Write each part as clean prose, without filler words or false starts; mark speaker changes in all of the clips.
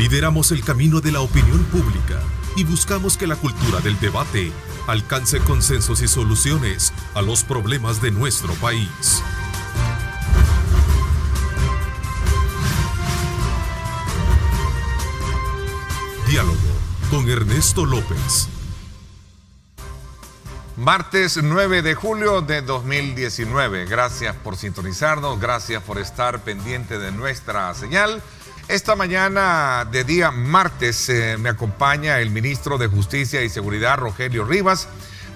Speaker 1: Lideramos el camino de la opinión pública y buscamos que la cultura del debate alcance consensos y soluciones a los problemas de nuestro país. Diálogo con Ernesto López.
Speaker 2: Martes 9 de julio de 2019. Gracias por sintonizarnos, gracias por estar pendiente de nuestra señal. Esta mañana de día martes me acompaña el ministro de Justicia y Seguridad, Rogelio Rivas,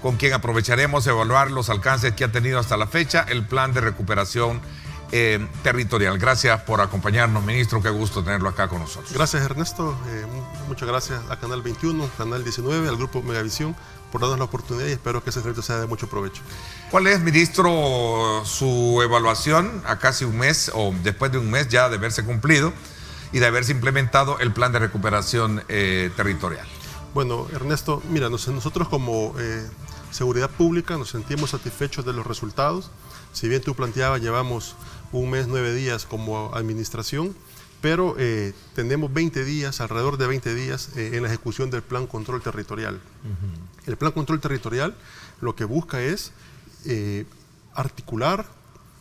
Speaker 2: con quien aprovecharemos evaluar los alcances que ha tenido hasta la fecha el plan de recuperación territorial. Gracias por acompañarnos, ministro, qué gusto tenerlo acá con nosotros.
Speaker 3: Gracias, Ernesto, muchas gracias a Canal 21, Canal 19, al Grupo Megavisión por darnos la oportunidad y espero que ese servicio sea de mucho provecho.
Speaker 2: ¿Cuál es, ministro, su evaluación a casi un mes o después de un mes ya de haberse cumplido y de haberse implementado el plan de recuperación territorial?
Speaker 3: Bueno, Ernesto, mira, nosotros como Seguridad Pública nos sentimos satisfechos de los resultados. Si bien tú planteabas, llevamos un mes, 9 días como administración, pero tenemos 20 días, alrededor de 20 días en la ejecución del Plan Control Territorial. El Plan Control Territorial lo que busca es articular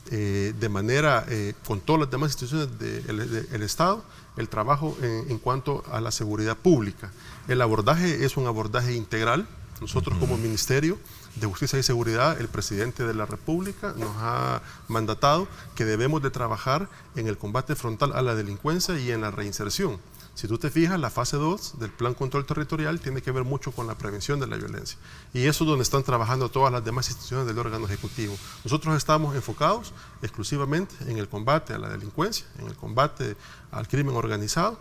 Speaker 3: de manera, con todas las demás instituciones del Estado, el trabajo en cuanto a la seguridad pública. El abordaje es un abordaje integral. Nosotros como Ministerio de Justicia y Seguridad, el presidente de la República nos ha mandatado que debemos de trabajar en el combate frontal a la delincuencia y en la reinserción. Si tú te fijas, la fase 2 del Plan Control Territorial tiene que ver mucho con la prevención de la violencia. Y eso es donde están trabajando todas las demás instituciones del órgano ejecutivo. Nosotros estamos enfocados exclusivamente en el combate a la delincuencia, en el combate al crimen organizado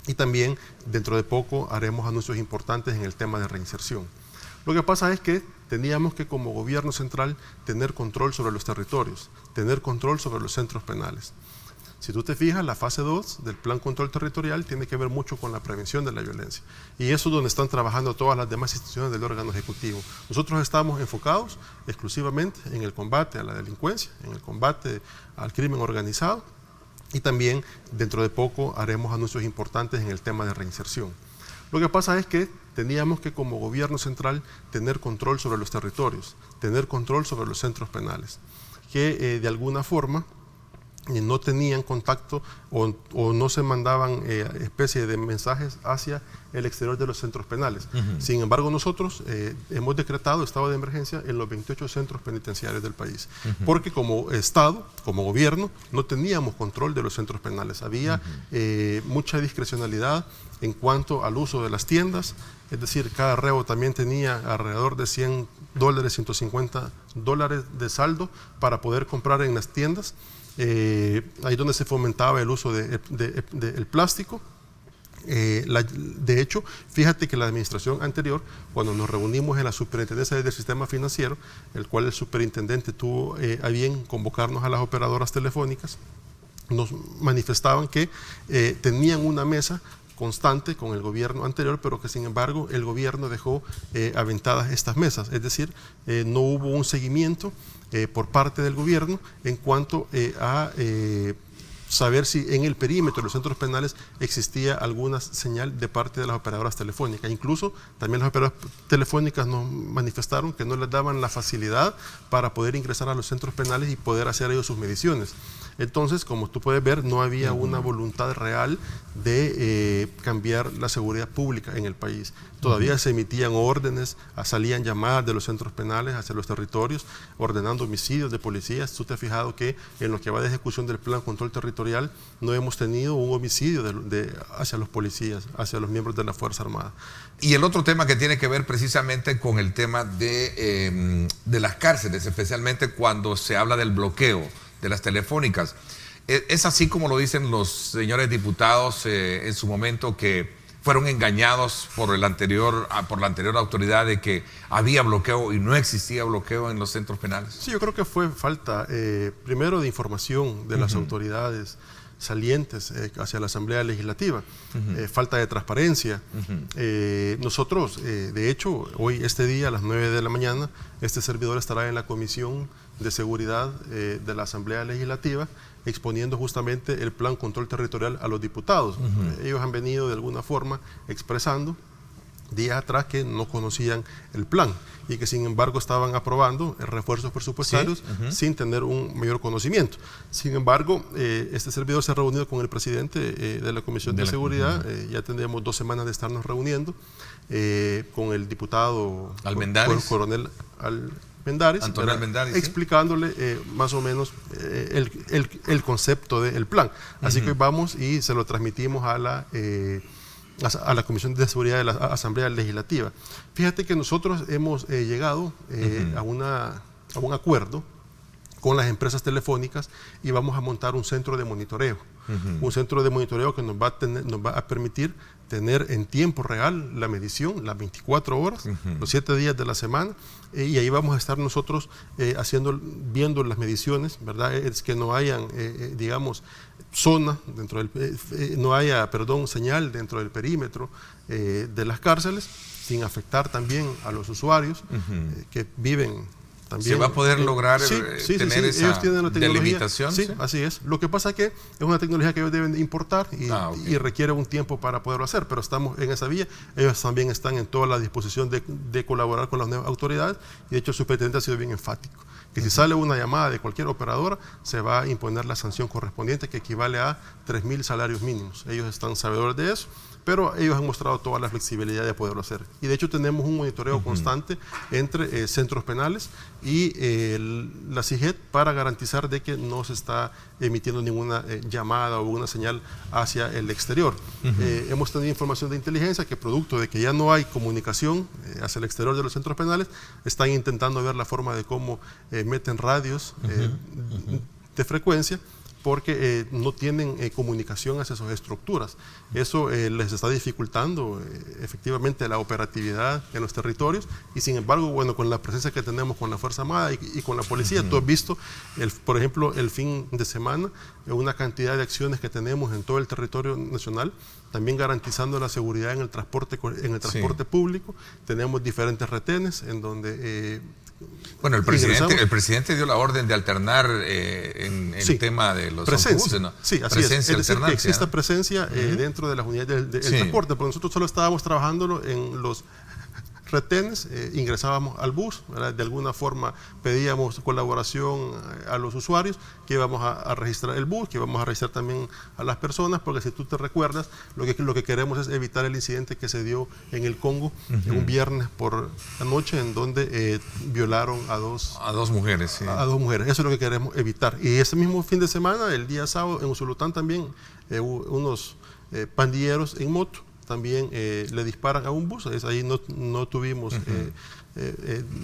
Speaker 3: y también dentro de poco haremos anuncios importantes en el tema de reinserción. Lo que pasa es que teníamos que como gobierno central tener control sobre los territorios, tener control sobre los centros penales. Si tú te fijas, la fase 2 del Plan Control Territorial tiene que ver mucho con la prevención de la violencia. Y eso es donde están trabajando todas las demás instituciones del órgano ejecutivo. Nosotros estamos enfocados exclusivamente en el combate a la delincuencia, en el combate al crimen organizado y también dentro de poco haremos anuncios importantes en el tema de reinserción. Lo que pasa es que teníamos que como gobierno central tener control sobre los territorios, tener control sobre los centros penales, que de alguna forma no tenían contacto o no se mandaban especie de mensajes hacia el exterior de los centros penales. Sin embargo, nosotros hemos decretado estado de emergencia en los 28 centros penitenciarios del país, porque como Estado, como gobierno, no teníamos control de los centros penales. Había mucha discrecionalidad en cuanto al uso de las tiendas, es decir, cada reo también tenía alrededor de $100, $150 de saldo para poder comprar en las tiendas. Ahí donde se fomentaba el uso del plástico. De hecho, fíjate que la administración anterior, cuando nos reunimos en la superintendencia del sistema financiero, el cual el superintendente tuvo a bien convocarnos a las operadoras telefónicas, nos manifestaban que tenían una mesa constante con el gobierno anterior, pero que sin embargo el gobierno dejó aventadas estas mesas, es decir, no hubo un seguimiento por parte del gobierno en cuanto a saber si en el perímetro de los centros penales existía alguna señal de parte de las operadoras telefónicas. Incluso también las operadoras telefónicas nos manifestaron que no les daban la facilidad para poder ingresar a los centros penales y poder hacer ellos sus mediciones. Entonces, como tú puedes ver, no había una voluntad real de cambiar la seguridad pública en el país. Todavía se emitían órdenes, salían llamadas de los centros penales hacia los territorios, ordenando homicidios de policías. Tú te has fijado que en lo que va de ejecución del Plan Control Territorial no hemos tenido un homicidio hacia los policías, hacia los miembros de la Fuerza Armada.
Speaker 2: Y el otro tema que tiene que ver precisamente con el tema de las cárceles, especialmente cuando se habla del bloqueo de las telefónicas. Es así como lo dicen los señores diputados en su momento, que fueron engañados por la anterior autoridad de que había bloqueo y no existía bloqueo en los centros penales.
Speaker 3: Sí, yo creo que fue falta, primero, de información de las autoridades salientes hacia la Asamblea Legislativa, falta de transparencia. Nosotros, de hecho, hoy, este día, a las 9 de la mañana, este servidor estará en la Comisión de Seguridad de la Asamblea Legislativa, exponiendo justamente el Plan Control Territorial a los diputados. Ellos han venido de alguna forma expresando días atrás que no conocían el plan y que sin embargo estaban aprobando refuerzos presupuestarios sin tener un mayor conocimiento. Sin embargo, este servidor se ha reunido con el presidente de la Comisión de Seguridad, ya tenemos 2 semanas de estarnos reuniendo con el diputado coronel Antonio Almendares, explicándole más o menos el concepto del plan. Así que vamos y se lo transmitimos a la Comisión de Seguridad de la Asamblea Legislativa. Fíjate que nosotros hemos llegado a un acuerdo con las empresas telefónicas y vamos a montar un centro de monitoreo. Un centro de monitoreo que nos va a permitir tener en tiempo real la medición, las 24 horas, los 7 días de la semana, y ahí vamos a estar nosotros viendo las mediciones, ¿verdad? Es que no hayan, digamos, zona dentro del, no haya, señal dentro del perímetro de las cárceles, sin afectar también a los usuarios que viven. También,
Speaker 2: ¿se va a poder lograr tener esa
Speaker 3: ellos tienen la
Speaker 2: delimitación?
Speaker 3: Sí, así es. Lo que pasa es que es una tecnología que ellos deben de importar y requiere un tiempo para poderlo hacer, pero estamos en esa vía. Ellos también están en toda la disposición de colaborar con las nuevas autoridades y de hecho el superintendente ha sido bien enfático, que si sale una llamada de cualquier operadora se va a imponer la sanción correspondiente, que equivale a 3.000 salarios mínimos. Ellos están sabedores de eso, pero ellos han mostrado toda la flexibilidad de poderlo hacer. Y de hecho tenemos un monitoreo constante entre centros penales y la CIGET para garantizar de que no se está emitiendo ninguna llamada o una señal hacia el exterior. Hemos tenido información de inteligencia que producto de que ya no hay comunicación hacia el exterior de los centros penales, están intentando ver la forma de cómo meten radios de frecuencia, porque no tienen comunicación hacia sus estructuras. Eso les está dificultando efectivamente la operatividad en los territorios y sin embargo, bueno, con la presencia que tenemos con la Fuerza Armada y con la policía, tú has visto, por ejemplo, el fin de semana, una cantidad de acciones que tenemos en todo el territorio nacional, también garantizando la seguridad en el transporte público. Tenemos diferentes retenes en donde...
Speaker 2: Bueno, el presidente dio la orden de alternar en el tema de los autobuses, ¿no?
Speaker 3: Sí, así es decir, que exista presencia dentro de las unidades del transporte, porque nosotros solo estábamos trabajándolo en los retenes, ingresábamos al bus, ¿verdad? De alguna forma pedíamos colaboración a los usuarios, que íbamos a registrar el bus, que íbamos a registrar también a las personas, porque si tú te recuerdas, lo que queremos es evitar el incidente que se dio en el Congo un viernes por la noche, en donde violaron a dos mujeres. Sí. A 2 mujeres, eso es lo que queremos evitar. Y ese mismo fin de semana, el día sábado, en Usulután también, unos pandilleros en moto también le disparan a un bus. Ahí no tuvimos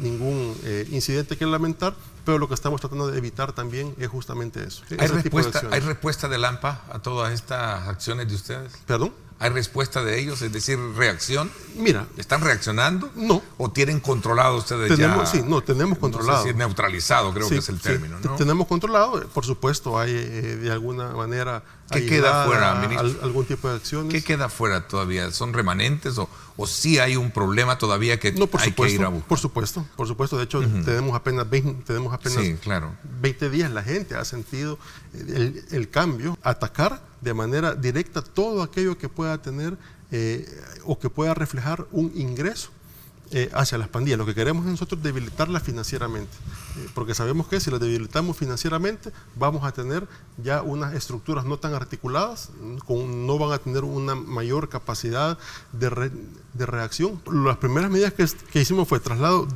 Speaker 3: ningún incidente que lamentar, pero lo que estamos tratando de evitar también es justamente eso.
Speaker 2: ¿Hay respuesta del AMPA a todas estas acciones de ustedes?
Speaker 3: ¿Perdón?
Speaker 2: ¿Hay respuesta de ellos? Es decir, ¿reacción?
Speaker 3: Mira.
Speaker 2: ¿Están reaccionando?
Speaker 3: No.
Speaker 2: ¿O tienen controlado ustedes
Speaker 3: tenemos controlado.
Speaker 2: No sé si neutralizado, creo que es el término, ¿no?
Speaker 3: Tenemos controlado. Por supuesto, hay de alguna manera...
Speaker 2: ¿Qué queda fuera, ministro?
Speaker 3: ¿Algún tipo de acciones?
Speaker 2: ¿Qué queda fuera todavía? ¿Son remanentes o sí hay un problema todavía que hay que ir a buscar?
Speaker 3: Por supuesto. De hecho, tenemos apenas 20 días. La gente ha sentido el cambio. Atacar de manera directa todo aquello que pueda tener o que pueda reflejar un ingreso hacia las pandillas. Lo que queremos es nosotros debilitarlas financieramente, porque sabemos que si las debilitamos financieramente vamos a tener ya unas estructuras no tan articuladas, no van a tener una mayor capacidad de reacción. Las primeras medidas que hicimos fue traslado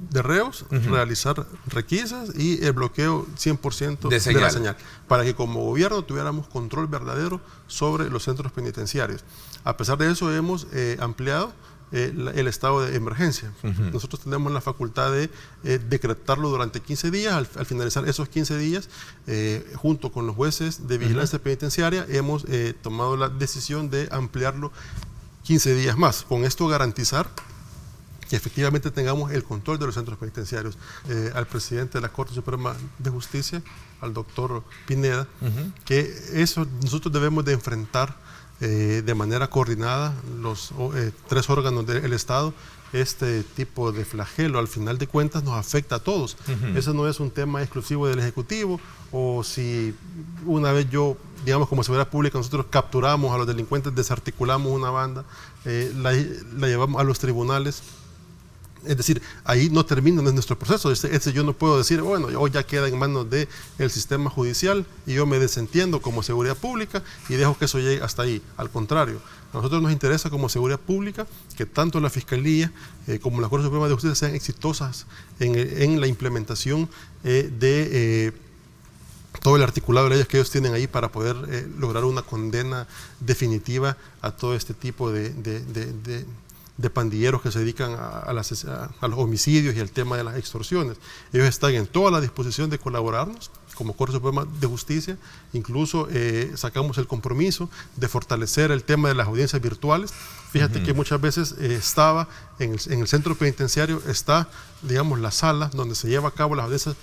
Speaker 3: de reos, realizar requisas y el bloqueo 100% de la señal, para que como gobierno tuviéramos control verdadero sobre los centros penitenciarios. A pesar de eso hemos ampliado el estado de emergencia. Nosotros tenemos la facultad de decretarlo durante 15 días. Al finalizar esos 15 días, junto con los jueces de vigilancia penitenciaria, hemos tomado la decisión de ampliarlo 15 días más. Con esto garantizar que efectivamente tengamos el control de los centros penitenciarios. Al presidente de la Corte Suprema de Justicia, al doctor Pineda, que eso nosotros debemos de enfrentar de manera coordinada los 3 órganos del Estado, este tipo de flagelo al final de cuentas nos afecta a todos. Eso no es un tema exclusivo del Ejecutivo, o si una vez yo, digamos, como seguridad pública, nosotros capturamos a los delincuentes, desarticulamos una banda, la llevamos a los tribunales. Es decir, ahí no termina nuestro proceso. Yo no puedo decir, bueno, hoy ya queda en manos del sistema judicial y yo me desentiendo como seguridad pública y dejo que eso llegue hasta ahí. Al contrario, a nosotros nos interesa como seguridad pública que tanto la Fiscalía como la Corte Suprema de Justicia sean exitosas en la implementación de todo el articulado de leyes que ellos tienen ahí para poder lograr una condena definitiva a todo este tipo de pandilleros que se dedican a los homicidios y al tema de las extorsiones. Ellos están en toda la disposición de colaborarnos como Corte Suprema de Justicia. Incluso sacamos el compromiso de fortalecer el tema de las audiencias virtuales. Fíjate que muchas veces estaba en el centro penitenciario, está, digamos, la sala donde se lleva a cabo las audiencias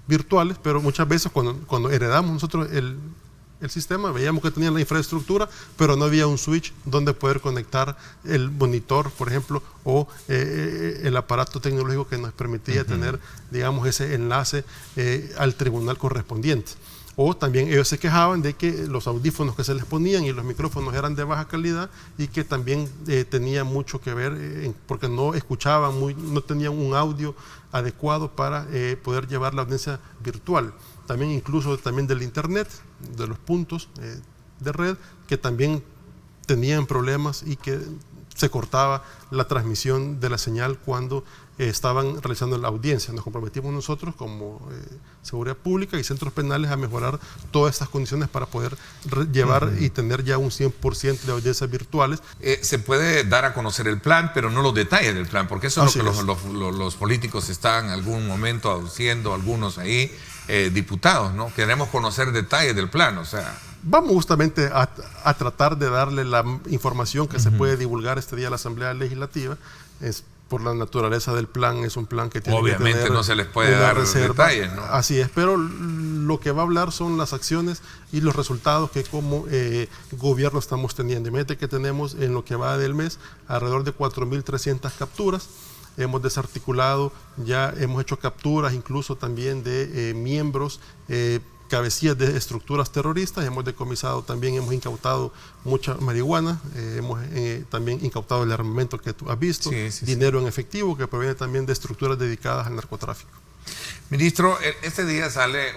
Speaker 3: virtuales, pero muchas veces cuando heredamos nosotros el sistema, veíamos que tenían la infraestructura, pero no había un switch donde poder conectar el monitor, por ejemplo, o el aparato tecnológico que nos permitía tener, digamos, ese enlace al tribunal correspondiente. O también ellos se quejaban de que los audífonos que se les ponían y los micrófonos eran de baja calidad y que también tenía mucho que ver porque no escuchaban, no tenían un audio adecuado para poder llevar la audiencia virtual. También incluso del internet, de los puntos de red, que también tenían problemas y que se cortaba la transmisión de la señal cuando estaban realizando la audiencia. Nos comprometimos nosotros como seguridad pública y centros penales a mejorar todas estas condiciones para poder llevar y tener ya un 100% de audiencias virtuales.
Speaker 2: Se puede dar a conocer el plan, pero no los detalles del plan, porque eso es lo que los políticos están en algún momento aduciendo, algunos ahí, diputados, ¿no? Queremos conocer detalles del plan, o sea...
Speaker 3: Vamos justamente a tratar de darle la información que se puede divulgar este día a la Asamblea Legislativa. Es por la naturaleza del plan, es un plan que tiene
Speaker 2: obviamente que tener no se les puede dar detalles, ¿no?
Speaker 3: Así es, pero lo que va a hablar son las acciones y los resultados que como gobierno estamos teniendo. Imagínate que tenemos en lo que va del mes alrededor de 4.300 capturas. Hemos desarticulado, ya hemos hecho capturas incluso también de miembros, cabecillas de estructuras terroristas. Hemos decomisado también, hemos incautado mucha marihuana, hemos también incautado el armamento que tú has visto, dinero en efectivo que proviene también de estructuras dedicadas al narcotráfico.
Speaker 2: Ministro, este día sale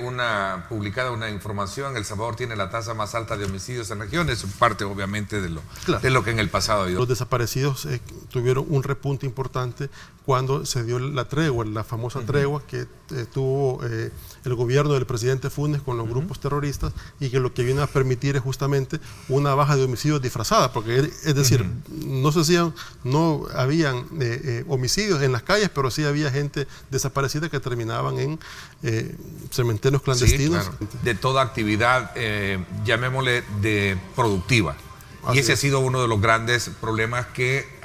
Speaker 2: publicada una información. El Salvador tiene la tasa más alta de homicidios en la región. Es parte, obviamente, de lo que en el pasado ha habido.
Speaker 3: Los desaparecidos tuvieron un repunte importante cuando se dio la tregua, la famosa tregua que tuvo el gobierno del presidente Funes con los grupos terroristas, y que lo que viene a permitir es justamente una baja de homicidios disfrazada, porque es decir, no habían homicidios en las calles, pero sí había gente desaparecida que terminaban en cementerios clandestinos.
Speaker 2: Sí, claro. De toda actividad, llamémosle de productiva.
Speaker 3: Así
Speaker 2: y ese ha sido uno de los grandes problemas que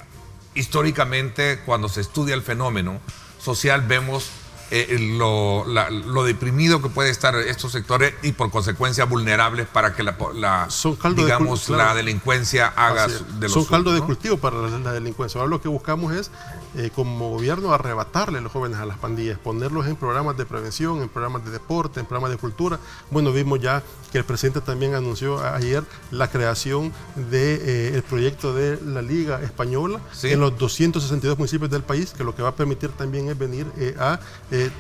Speaker 2: históricamente, cuando se estudia el fenómeno social, vemos lo deprimido que puede estar estos sectores y por consecuencia vulnerables para que la delincuencia haga de los
Speaker 3: son caldo de cultivo para la delincuencia. Ahora lo que buscamos es como gobierno arrebatarle a los jóvenes a las pandillas, ponerlos en programas de prevención, en programas de deporte, en programas de cultura. Bueno, vimos ya que el presidente también anunció ayer la creación del proyecto de la Liga Española en los 262 municipios del país, que lo que va a permitir también es venir a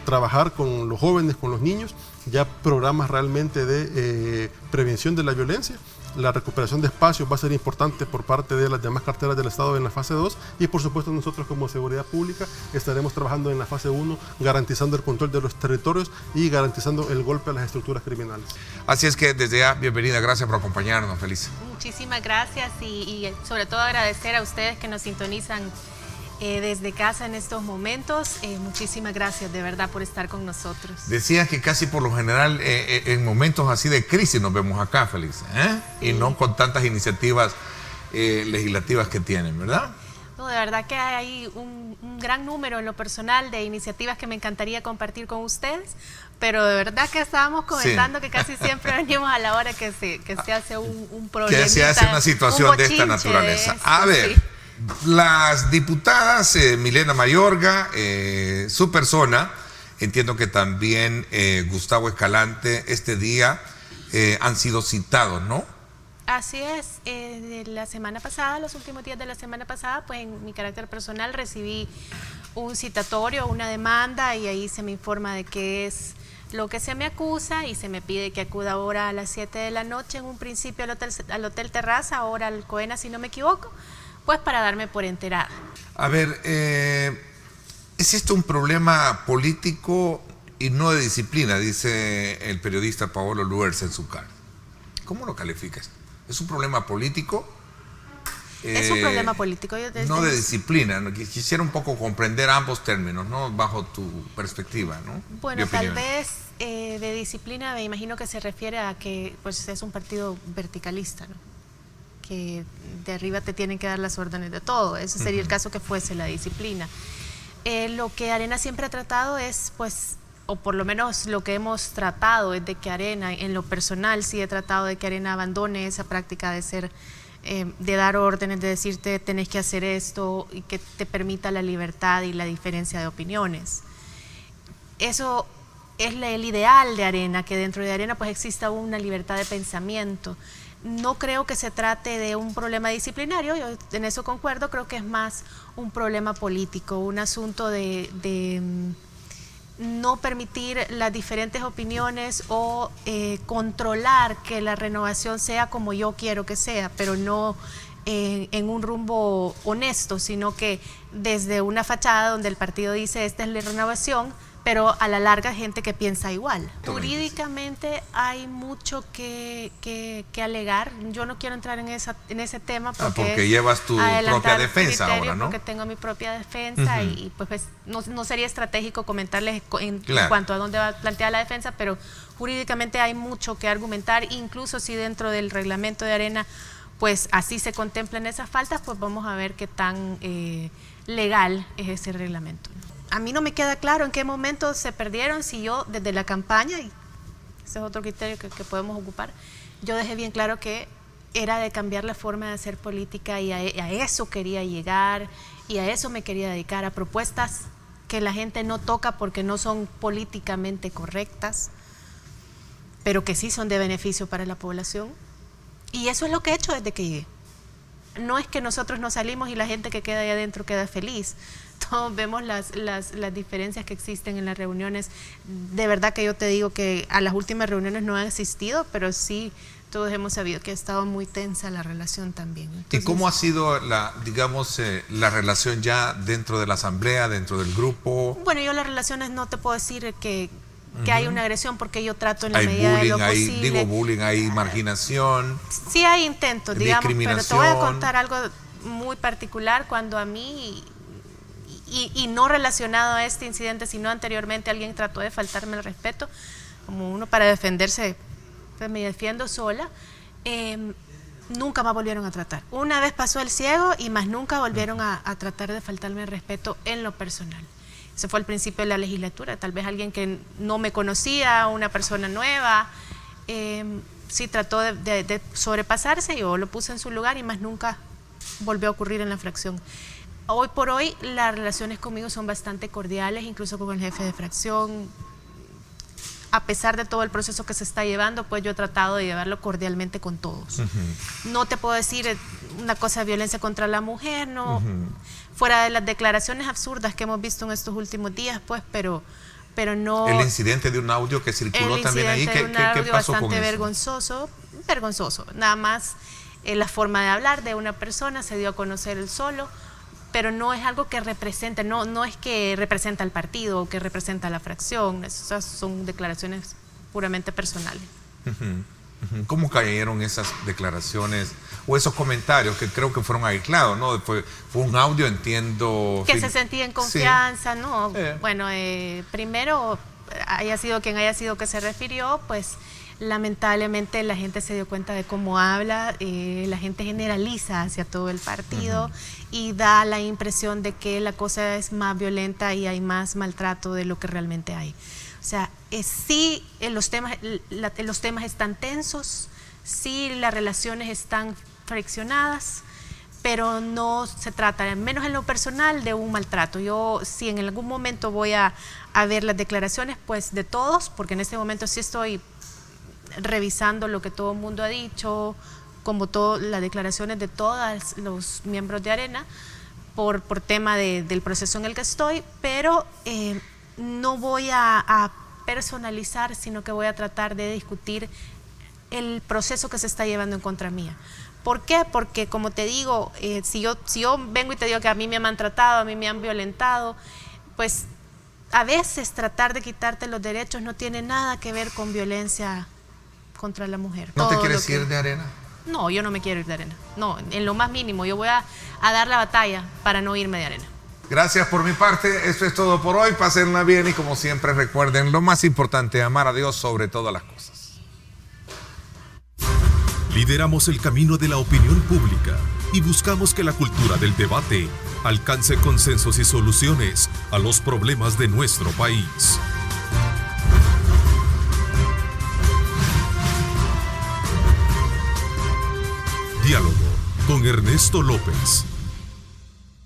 Speaker 3: trabajar con los jóvenes, con los niños, ya programas realmente de prevención de la violencia. La recuperación de espacios va a ser importante por parte de las demás carteras del Estado en la fase 2, y por supuesto nosotros como seguridad pública estaremos trabajando en la fase 1, garantizando el control de los territorios y garantizando el golpe a las estructuras criminales.
Speaker 2: Así es que desde ya, bienvenida, gracias por acompañarnos, feliz.
Speaker 4: Muchísimas gracias y sobre todo agradecer a ustedes que nos sintonizan desde casa en estos momentos. Muchísimas gracias de verdad por estar con nosotros.
Speaker 2: Decías que casi por lo general en momentos así de crisis nos vemos acá, Feliz, y no con tantas iniciativas legislativas que tienen, ¿verdad?
Speaker 4: No, de verdad que hay un gran número en lo personal de iniciativas que me encantaría compartir con ustedes, pero de verdad que estábamos comentando que casi siempre venimos a la hora que se hace un problema.
Speaker 2: Que se hace una situación de esta naturaleza. A ver, las diputadas Milena Mayorga, su persona, entiendo que también Gustavo Escalante, este día han sido citados, ¿no?
Speaker 4: Así es, de la semana pasada, los últimos días de la semana pasada, pues en mi carácter personal recibí un citatorio, una demanda, y ahí se me informa de qué es lo que se me acusa y se me pide que acuda ahora a las 7 de la noche, en un principio al Hotel Terraza, ahora al Coena si no me equivoco, pues para darme por enterada.
Speaker 2: A ver, ¿es esto un problema político y no de disciplina? Dice el periodista Paolo Luers en su carta. ¿Cómo lo calificas? ¿Es un problema político?
Speaker 4: Es un problema político.
Speaker 2: No de disciplina. ¿No? Quisiera un poco comprender ambos términos, ¿no? Bajo tu perspectiva, ¿no?
Speaker 4: Bueno, tal vez de disciplina me imagino que se refiere a que pues es un partido verticalista, ¿no? Que de arriba te tienen que dar las órdenes de todo. Ese sería el caso que fuese la disciplina. Lo que Arena siempre ha tratado es, pues, o por lo menos lo que hemos tratado es de que Arena, en lo personal sí he tratado de que Arena abandone esa práctica de ser, de dar órdenes, de decirte tenés que hacer esto, y que te permita la libertad y la diferencia de opiniones. Eso es el ideal de Arena, que dentro de Arena pues exista una libertad de pensamiento. No creo que se trate de un problema disciplinario, yo en eso concuerdo, creo que es más un problema político, un asunto de no permitir las diferentes opiniones o controlar que la renovación sea como yo quiero que sea, pero no en un rumbo honesto, sino que desde una fachada donde el partido dice esta es la renovación, pero a la larga hay gente que piensa igual. Jurídicamente hay mucho que alegar. Yo no quiero entrar en ese tema
Speaker 2: porque llevas tu propia defensa ahora, ¿no?
Speaker 4: Porque tengo mi propia defensa y pues no sería estratégico comentarles en cuanto a dónde va planteada la defensa, pero jurídicamente hay mucho que argumentar, incluso si dentro del reglamento de Arena pues así se contemplan esas faltas, pues vamos a ver qué tan legal es ese reglamento. A mí no me queda claro en qué momento se perdieron, si yo desde la campaña, y ese es otro criterio que podemos ocupar, yo dejé bien claro que era de cambiar la forma de hacer política y a eso quería llegar y a eso me quería dedicar, a propuestas que la gente no toca porque no son políticamente correctas, pero que sí son de beneficio para la población. Y eso es lo que he hecho desde que llegué. No es que nosotros nos salimos y la gente que queda ahí adentro queda feliz. Todos vemos las diferencias que existen en las reuniones. De verdad que yo te digo que a las últimas reuniones no han asistido, pero sí todos hemos sabido que ha estado muy tensa la relación también. Entonces,
Speaker 2: ¿y cómo ha sido la relación ya dentro de la asamblea, dentro del grupo?
Speaker 4: Bueno, yo las relaciones no te puedo decir que hay una agresión, porque yo trato en la medida de lo posible.
Speaker 2: Digo bullying, hay marginación.
Speaker 4: Sí hay intentos, digamos, pero te voy a contar algo muy particular. Cuando a mí, y no relacionado a este incidente, sino anteriormente, alguien trató de faltarme el respeto, como uno para defenderse, pues me defiendo sola, nunca más volvieron a tratar. Una vez pasó el ciego y más nunca volvieron a tratar de faltarme el respeto en lo personal. Ese fue al principio de la legislatura, tal vez alguien que no me conocía, una persona nueva, sí trató de sobrepasarse, yo lo puse en su lugar y más nunca volvió a ocurrir en la fracción. Hoy por hoy las relaciones conmigo son bastante cordiales, incluso con el jefe de fracción. A pesar de todo el proceso que se está llevando, pues yo he tratado de llevarlo cordialmente con todos. No te puedo decir una cosa de violencia contra la mujer, no, fuera de las declaraciones absurdas que hemos visto en estos últimos días, pues, pero no.
Speaker 2: El incidente de un audio que circuló también ahí, ¿qué pasó con eso? Vergonzoso.
Speaker 4: Nada más la forma de hablar de una persona, se dio a conocer él solo, pero no es algo que representa, no es que representa al partido o que representa a la fracción, esas son declaraciones puramente personales.
Speaker 2: ¿Cómo cayeron esas declaraciones o esos comentarios que creo que fueron aislados, ¿no? Fue un audio, entiendo.
Speaker 4: Que se sentía en confianza,
Speaker 2: sí.
Speaker 4: ¿no? Bueno, primero, haya sido quien haya sido que se refirió, pues lamentablemente la gente se dio cuenta de cómo habla, la gente generaliza hacia todo el partido y da la impresión de que la cosa es más violenta y hay más maltrato de lo que realmente hay. O sea, sí, los temas están tensos, sí, las relaciones están friccionadas, pero no se trata, al menos en lo personal, de un maltrato. Yo, si en algún momento voy a ver las declaraciones, pues de todos, porque en este momento sí estoy revisando lo que todo el mundo ha dicho, como todas las declaraciones de todos los miembros de Arena, por tema del proceso en el que estoy, pero no voy a personalizar, sino que voy a tratar de discutir el proceso que se está llevando en contra mía. ¿Por qué? Porque, como te digo, si yo vengo y te digo que a mí me han maltratado, a mí me han violentado, pues a veces tratar de quitarte los derechos no tiene nada que ver con violencia contra la mujer.
Speaker 2: ¿No te quieres ir de Arena?
Speaker 4: No, yo no me quiero ir de Arena. No, en lo más mínimo. Yo voy a dar la batalla para no irme de Arena.
Speaker 2: Gracias por mi parte. Esto es todo por hoy. Pásenla bien y, como siempre, recuerden lo más importante: amar a Dios sobre todas las cosas.
Speaker 1: Lideramos el camino de la opinión pública y buscamos que la cultura del debate alcance consensos y soluciones a los problemas de nuestro país. Diálogo con Ernesto López.